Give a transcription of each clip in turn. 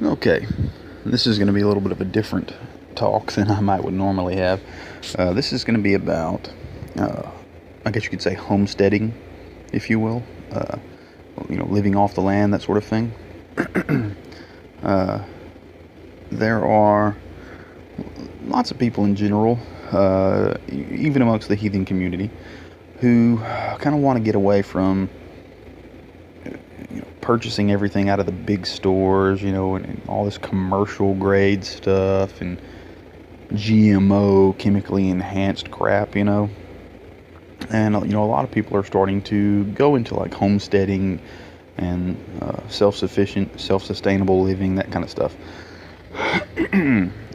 Okay, this is going to be a little bit of a different talk than I would normally have. This is going to be about, I guess you could say, homesteading, if you will. Living off the land, that sort of thing. There are lots of people in general, even amongst the heathen community, who kind of want to get away from purchasing everything out of the big stores, and all this commercial grade stuff and GMO, chemically enhanced crap, And, a lot of people are starting to go into like homesteading and self-sufficient, self-sustainable living, that kind of stuff.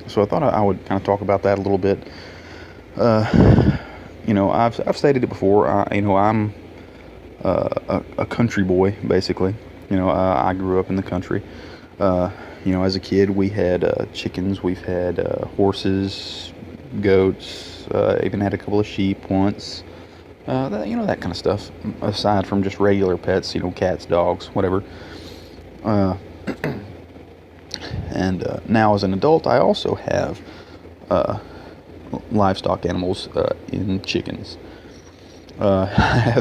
So I thought I would kind of talk about that a little bit. I've stated it before. I'm a country boy, basically. I grew up in the country. As a kid, we had chickens, we've had horses, goats, even had a couple of sheep once. That kind of stuff. Aside from just regular pets, cats, dogs, whatever. And now, as an adult, I also have livestock animals in chickens. I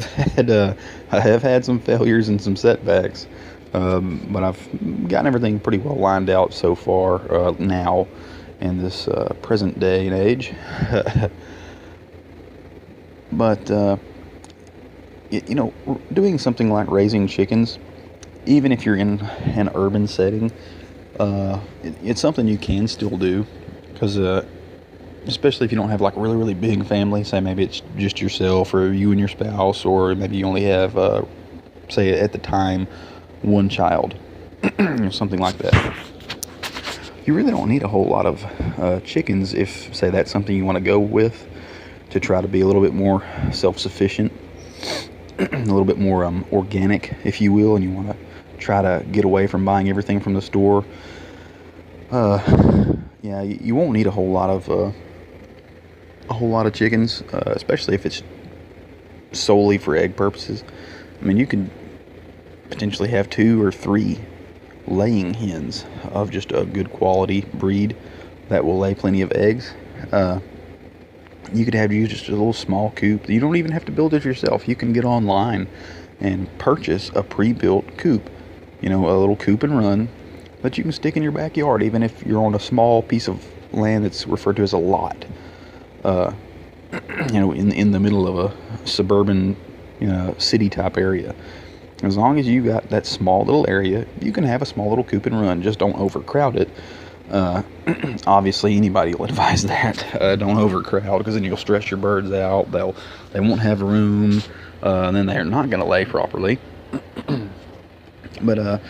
have had some failures and some setbacks, but I've gotten everything pretty well lined out so far now in this present day and age. But doing something like raising chickens, even if you're in an urban setting, it's something you can still do, because especially if you don't have like a really, really big family. Say maybe it's just yourself or you and your spouse, or maybe you only have, say at the time, one child, something like that. You really don't need a whole lot of chickens if, say, that's something you want to go with, to try to be a little bit more self-sufficient, a little bit more organic, if you will, and you want to try to get away from buying everything from the store. You won't need a whole lot of chickens, especially if it's solely for egg purposes. I mean, you could potentially have 2 or 3 laying hens of just a good quality breed that will lay plenty of eggs. You could have just a little small coop. You don't even have to build it yourself. You can get online and purchase a pre-built coop, a little coop and run that you can stick in your backyard, even if you're on a small piece of land that's referred to as a lot. In the middle of a suburban, city type area. As long as you got that small little area, you can have a small little coop and run. Just don't overcrowd it. Obviously, anybody will advise that. Don't overcrowd, because then you'll stress your birds out. They won't have room, and then they're not going to lay properly. But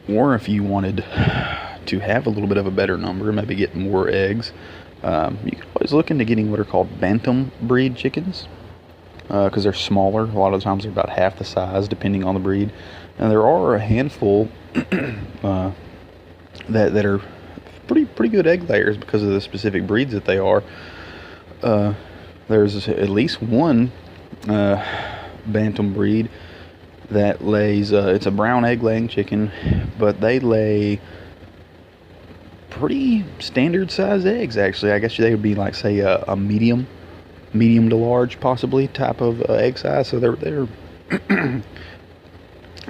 or if you wanted to have a little bit of a better number, maybe get more eggs, you can always look into getting what are called bantam breed chickens, because they're smaller. A lot of the times they're about half the size, depending on the breed. And there are a handful that are pretty good egg layers because of the specific breeds that they are. There's at least one bantam breed that lays, it's a brown egg laying chicken, but they lay pretty standard sized eggs, actually. I guess they would be like, say, a medium to large, possibly, type of egg size. So they're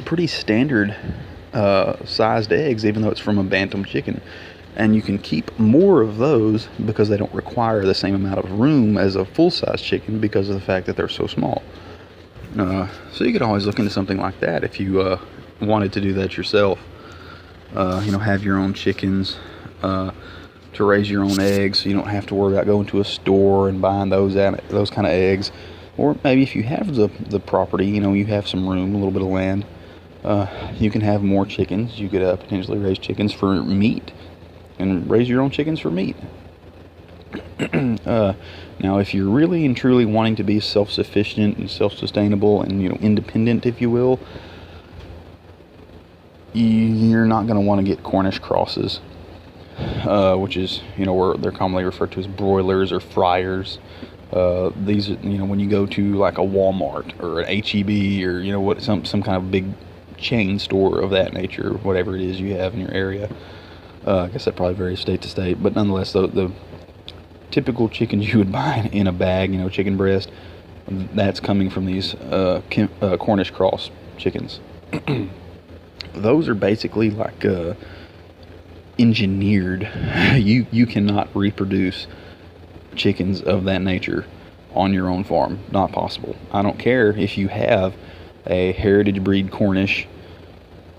pretty standard sized eggs, even though it's from a bantam chicken. And you can keep more of those because they don't require the same amount of room as a full-size chicken, because of the fact that they're so small. So you could always look into something like that if you wanted to do that yourself. Have your own chickens to raise your own eggs, so you don't have to worry about going to a store and buying those kind of eggs. Or maybe if you have the property, you have some room, a little bit of land, you can have more chickens. You could potentially raise chickens for meat, and raise your own chickens for meat. Now, if you're really and truly wanting to be self-sufficient and self-sustainable and independent, if you will, you're not going to want to get Cornish crosses, which is where they're commonly referred to as broilers or fryers. These when you go to like a Walmart or an HEB or some kind of big chain store of that nature, whatever it is you have in your area. I guess that probably varies state to state, but nonetheless, the typical chickens you would buy in a bag, chicken breast, that's coming from these Cornish cross chickens. Those are basically like engineered. You cannot reproduce chickens of that nature on your own farm. Not possible. I don't care if you have a heritage breed Cornish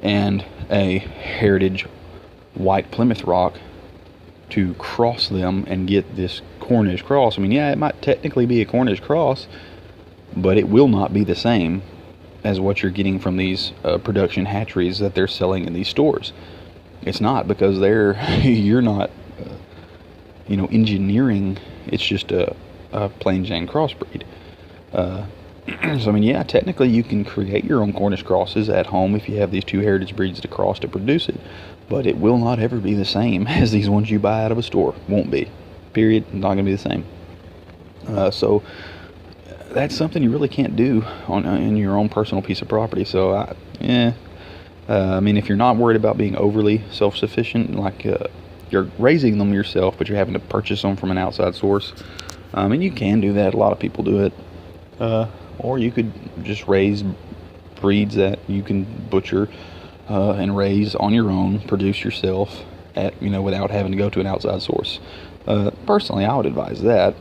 and a heritage white Plymouth Rock to cross them and get this Cornish cross. I mean, yeah, it might technically be a Cornish cross, but it will not be the same as what you're getting from these production hatcheries that they're selling in these stores. It's not, because you're not engineering. It's just a plain Jane crossbreed. So I mean, yeah, technically you can create your own Cornish crosses at home if you have these two heritage breeds to cross to produce it, but it will not ever be the same as these ones you buy out of a store. Won't be. Period. Not going to be the same. So that's something you really can't do in your own personal piece of property. So I mean, if you're not worried about being overly self-sufficient, like you're raising them yourself, but you're having to purchase them from an outside source, and you can do that. A lot of people do it. Or you could just raise breeds that you can butcher and raise on your own, produce yourself without having to go to an outside source. Personally, I would advise that,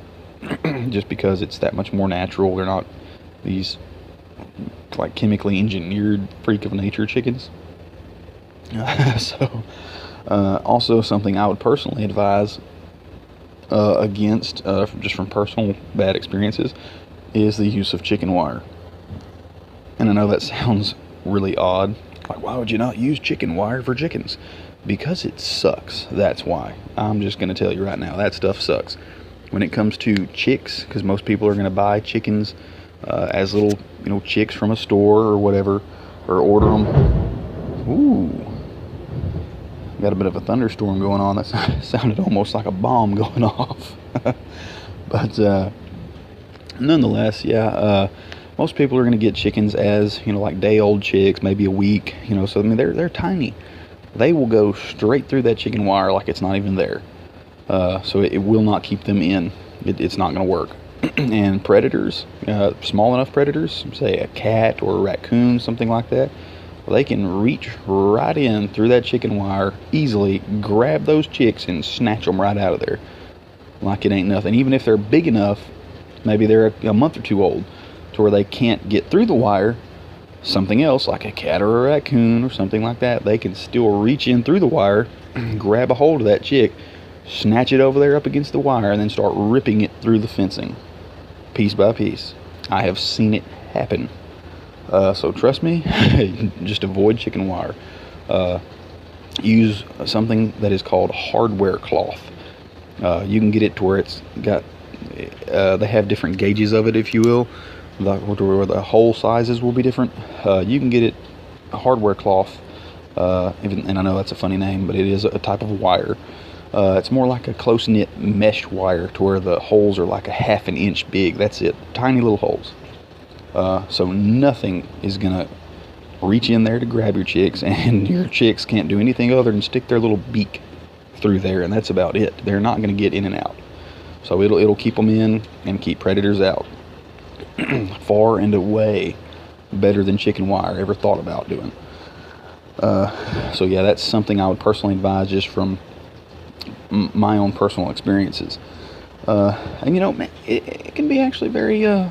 just because it's that much more natural. They're not these like chemically engineered freak of nature chickens. So also something I would personally advise against, just from personal bad experiences, is the use of chicken wire. And I know that sounds really odd. Like, why would you not use chicken wire for chickens? Because it sucks. That's why. I'm just going to tell you right now, that stuff sucks. When it comes to chicks, because most people are going to buy chickens as little, chicks from a store or whatever, or order them. Ooh. Got a bit of a thunderstorm going on. That sounded almost like a bomb going off. But nonetheless, yeah, most people are going to get chickens as, like day-old chicks, maybe a week, so I mean, they're tiny. They will go straight through that chicken wire like it's not even there. So it will not keep them in. It's not going to work. And predators, small enough predators, say a cat or a raccoon, something like that, well, they can reach right in through that chicken wire easily, grab those chicks and snatch them right out of there like it ain't nothing. Even if they're big enough, maybe they're a month or two old, to where they can't get through the wire, something else like a cat or a raccoon or something like that, they can still reach in through the wire, grab a hold of that chick, snatch it over there up against the wire, and then start ripping it through the fencing piece by piece. I have seen it happen. So trust me, just avoid chicken wire. Use something that is called hardware cloth. You can get it to where it's got they have different gauges of it, if you will, where the hole sizes will be different. You can get it a hardware cloth, and I know that's a funny name, but it is a type of wire. It's more like a close-knit mesh wire, to where the holes are like a half an inch big. That's it, tiny little holes. So nothing is gonna reach in there to grab your chicks, and your chicks can't do anything other than stick their little beak through there, and that's about it. They're not gonna get in and out. So it'll keep them in and keep predators out. Far and away better than chicken wire ever thought about doing. So yeah, that's something I would personally advise, just from my own personal experiences. And man, it can be actually very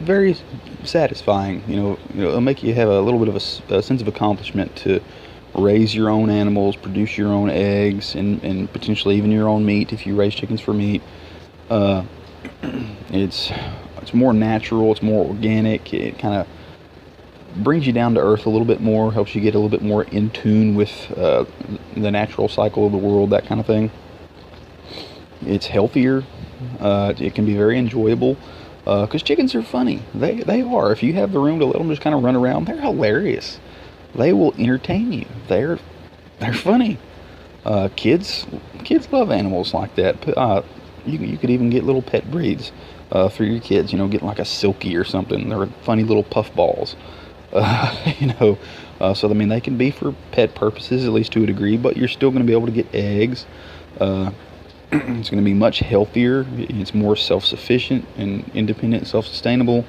very satisfying. It'll make you have a little bit of a sense of accomplishment to raise your own animals, produce your own eggs, and potentially even your own meat if you raise chickens for meat. It's more natural, it's more organic. It kind of brings you down to earth a little bit more, helps you get a little bit more in tune with the natural cycle of the world, that kind of thing. It's healthier. It can be very enjoyable, because chickens are funny. They are. If you have the room to let them just kind of run around, they're hilarious. They will entertain you. They're funny. Kids love animals like that. You could even get little pet breeds for your kids. Get like a silky or something. They're funny little puff balls. So I mean, they can be for pet purposes, at least to a degree, but you're still going to be able to get eggs. It's going to be much healthier. It's more self-sufficient and independent, self-sustainable.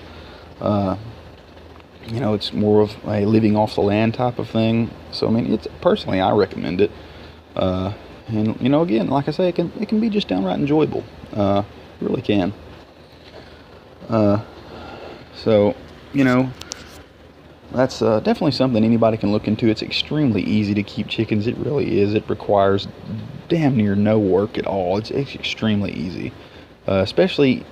It's more of a living off the land type of thing. So I mean, it's personally, I recommend it. And again, like I say, it can be just downright enjoyable. It really can. So that's definitely something anybody can look into. It's extremely easy to keep chickens. It really is. It requires damn near no work at all. It's extremely easy, especially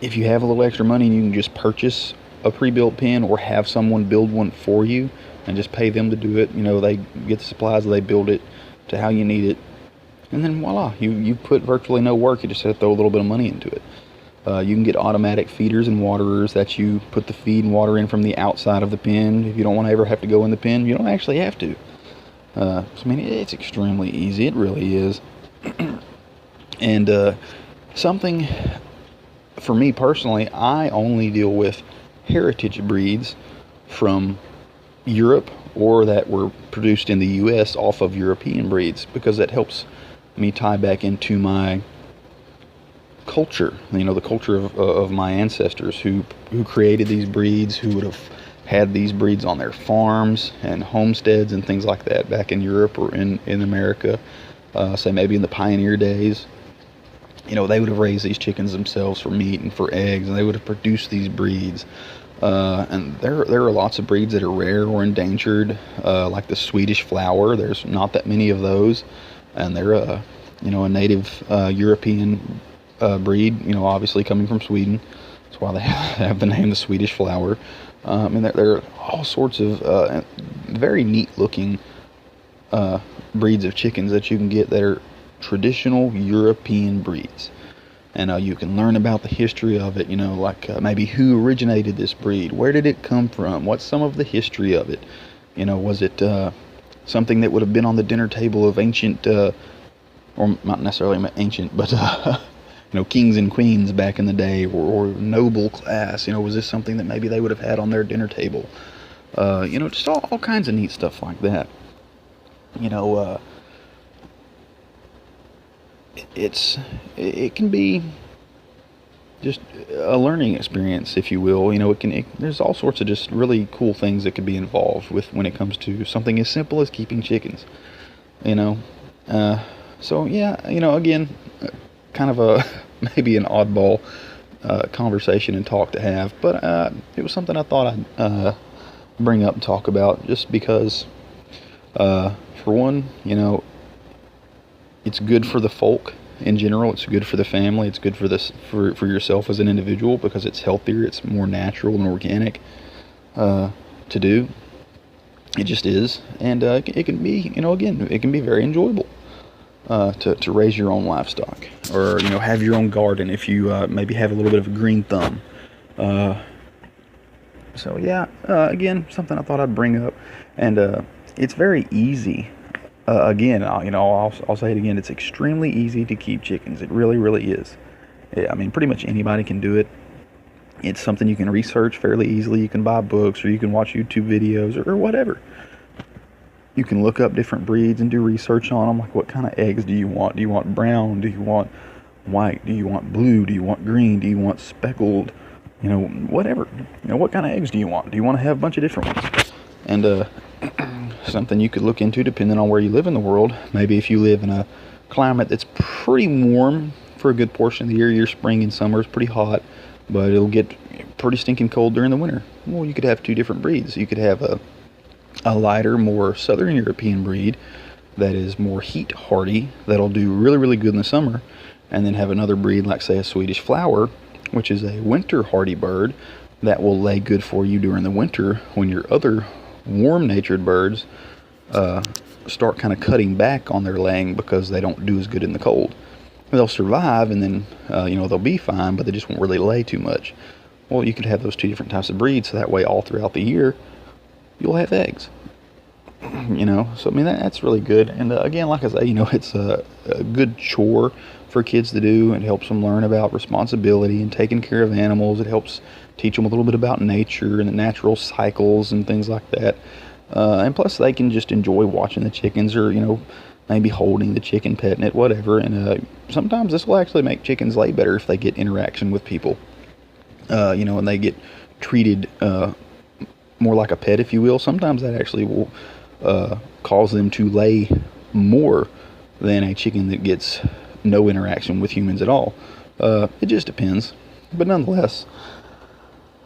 if you have a little extra money and you can just purchase a pre-built pen or have someone build one for you and just pay them to do it. They get the supplies, they build it to how you need it, and then voila, you put virtually no work. You just have to throw a little bit of money into it. You can get automatic feeders and waterers that you put the feed and water in from the outside of the pen. If you don't want to ever have to go in the pen, you don't actually have to. So I mean, it's extremely easy. It really is. And something for me personally, I only deal with heritage breeds from Europe or that were produced in the U.S. off of European breeds, because that helps me tie back into my culture, the culture of my ancestors who created these breeds, who would have had these breeds on their farms and homesteads and things like that back in Europe or in America, say maybe in the pioneer days. They would have raised these chickens themselves for meat and for eggs, and they would have produced these breeds. And there are lots of breeds that are rare or endangered, like the Swedish flower. There's not that many of those, and they're a native European breed. Obviously coming from Sweden. That's why they have the name the Swedish flower. And there are all sorts of very neat-looking breeds of chickens that you can get that are traditional European breeds. And you can learn about the history of it, like maybe who originated this breed, where did it come from, what's some of the history of it, was it something that would have been on the dinner table of ancient, or not necessarily ancient, but kings and queens back in the day, or noble class, was this something that maybe they would have had on their dinner table, just all kinds of neat stuff like that. It can be just a learning experience, if you will. There's all sorts of just really cool things that could be involved with when it comes to something as simple as keeping chickens. So yeah, again, kind of a maybe an oddball conversation and talk to have, but it was something I thought I'd bring up and talk about, just because for one, it's good for the folk in general. It's good for the family. It's good for yourself as an individual, because it's healthier. It's more natural and organic to do. It just is, and it can be, again, it can be very enjoyable to raise your own livestock, or have your own garden if you maybe have a little bit of a green thumb. So yeah, again, something I thought I'd bring up, and it's very easy. Again, I'll say it again. It's extremely easy to keep chickens. It really, really is. I mean, pretty much anybody can do it. It's something you can research fairly easily. You can buy books, or you can watch YouTube videos, or whatever. You can look up different breeds and do research on them. Like, what kind of eggs do you want? Do you want brown? Do you want white? Do you want blue? Do you want green? Do you want speckled? Whatever. What kind of eggs do you want? Do you want to have a bunch of different ones? And something you could look into depending on where you live in the world. Maybe if you live in a climate that's pretty warm for a good portion of the year, your spring and summer is pretty hot, but it'll get pretty stinking cold during the winter. Well, you could have two different breeds. You could have a lighter, more southern European breed that is more heat hardy, that'll do really, really good in the summer, and then have another breed like, say, a Swedish flower, which is a winter hardy bird that will lay good for you during the winter, when your other warm-natured birds start kind of cutting back on their laying because they don't do as good in the cold. They'll survive, and then they'll be fine, but they just won't really lay too much. Well, you could have those two different types of breeds, so that way all throughout the year you'll have eggs. So I mean, that's really good. And again, like I say, it's a good chore for kids to do, and helps them learn about responsibility and taking care of animals. It helps teach them a little bit about nature and the natural cycles and things like that. And plus they can just enjoy watching the chickens, or maybe holding the chicken, petting it, whatever. And sometimes this will actually make chickens lay better if they get interaction with people, and they get treated more like a pet, if you will. Sometimes that actually will cause them to lay more than a chicken that gets no interaction with humans at all. It just depends. But nonetheless,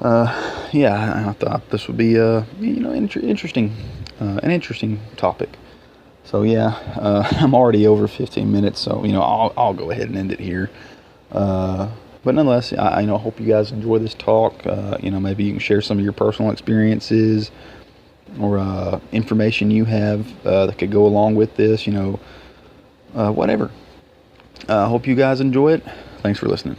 yeah, I thought this would be interesting, an interesting topic. So yeah, I'm already over 15 minutes, so I'll go ahead and end it here. But nonetheless, I hope you guys enjoy this talk. Maybe you can share some of your personal experiences or information you have that could go along with this. Whatever. I hope you guys enjoy it. Thanks for listening.